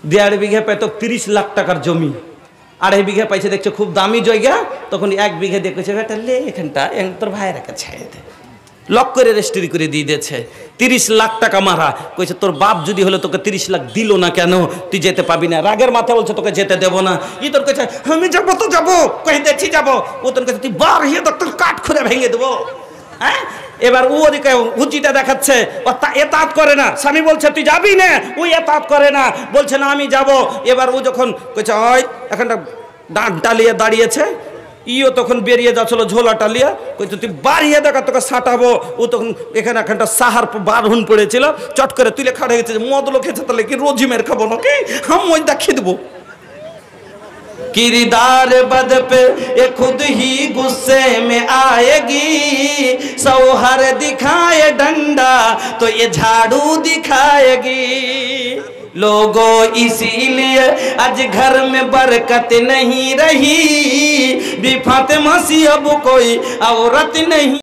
1.5 বিঘা পেত 30 লাখ টাকার জমি, 2.5 বিঘা পাইছে দেখছে খুব দামি জায়গা, তখন 1 বিঘা দেখেছে বেটা লে এখানটা তোর ভাইয়ের কাছে লক করে রেজিস্ট্রি করে দিয়ে দিয়েছে। 30 লাখ টাকা মারা। কইছে তোর বাপ যদি হলো তোকে 30 লাখ দিল না কেন, তুই যেতে পাবি না। রাগের মাথায় বলছে তোকে যেতে দেব না। ই তোর কাছে আমি যাবো তো যাবো, কই দেখছি যাবো। ও তোর কাছে তুই বার হিয়ে তোর কাঠ খুঁড়ে ভেঙে দেবো। হ্যাঁ, এবার ও ওদিকে হুচিটা দেখাচ্ছে, ও এতাত করে না। স্বামী বলছে তুই যাবি না, ওই এতাত করে না, বলছে না আমি যাব। এবার ও যখন কইছে ওই এখানটা ডাঁটটা নিয়ে দাঁড়িয়েছে, ইও তখন বেরিয়ে যাচ্ছিল ঝোলা টালিয়া, কইছে তুই বাড়িয়ে দেখা তোকে সাঁটাবো। ও তখন এখানে এখানটা সাহার বারহুন পড়েছিল, চট করে তুলে খাড়ে গেছে। মদ লোক খেয়েছে তাহলে কি রোজিমের খাবো নাকি, আমি ওই দেখিয়ে দেবো। किरदार बद पे ये खुद ही गुस्से में आएगी, सौहर दिखाए डंडा तो ये झाड़ू दिखाएगी। लोगों इसीलिए आज घर में बरकत नहीं रही, भी फातिमा सी अब कोई औरत नहीं।